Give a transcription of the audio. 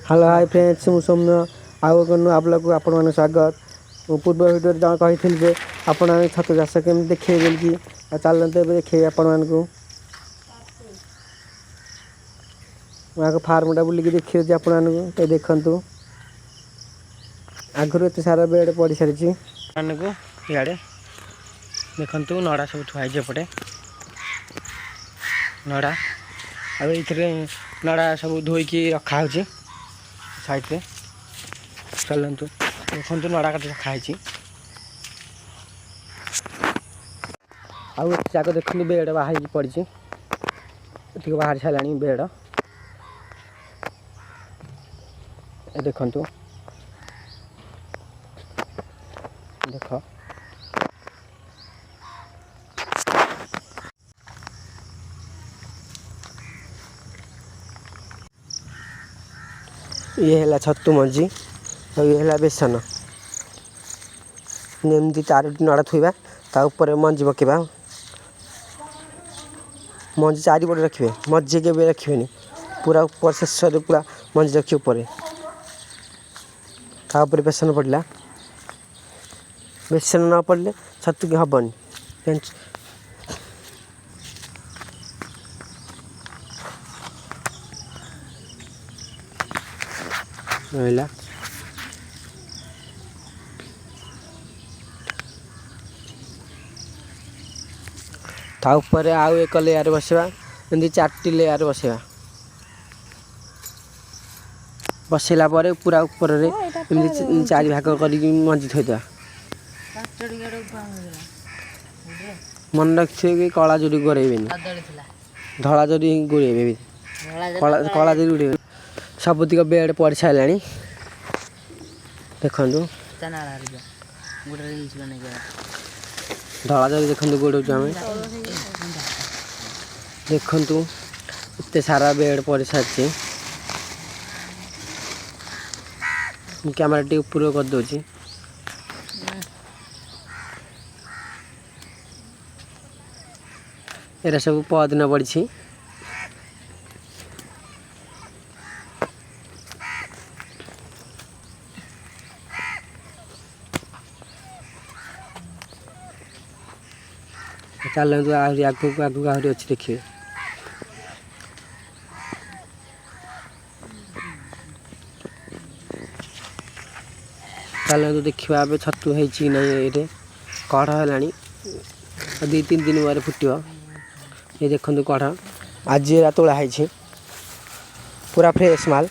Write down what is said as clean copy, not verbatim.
Hello hi friends मु सौम्य आउ कनु आपला को आपण मन स्वागत पूर्व वीडियो जण कहिथिल जे आपण छतु चाष केम देखिए बोल कि चलते देखिए आपण मान को वहाँ फार्म टा बुलिक देखिए आपण मान को देखंतु आगुरी एत सारा बेड पड़ सारी मान को इे देखु नड़ा सब थुआई एपटे नड़ा आईथे नड़ा सब धोईकी रखा हो साइड रे चलतु देखु नड़ा काटी रखाई आग देखते बेड बाहर पड़ी बाहर सारा बेड देखु देख ये है छतु मंजी और ये है बेसन एमती 4टी नड़ा थोड़ा तापर मंजी पकेबा मंजी 4 पटे रखिए मझी के रखिए पूरा ऊपर शेष पूरा मंजी रखिए ऊपर तापर बेसन पड़ा बेसन न पड़े छतु की हबनी रहा तापर आउ एक लेयर बसवा एमती 4टी लेयर बसवा बसला पूरा ऊपर एमती 4 भाग कर मंजी थोड़ा मन रखिए कि कला जोड़ी गोड़े धला जोड़ी गोड़े कला जोड़ी उड़े सबुतिक बेड पड़ सारा देखु धला जोड़ी देखु गोड़ आम देखु एत सारा बेड पड़ सारी कैमेरा टी ऊपर करदे एरा सब पदिन पड़ी चलतु आहरी आगू आगू आहरी अच्छी देखिए चलतु देखा छतु होती ना ये कढ़ है 2-3 दिन बाद फुटो ये देखो कढ़ आज तोड़ा है पूरा फ्रेश माल।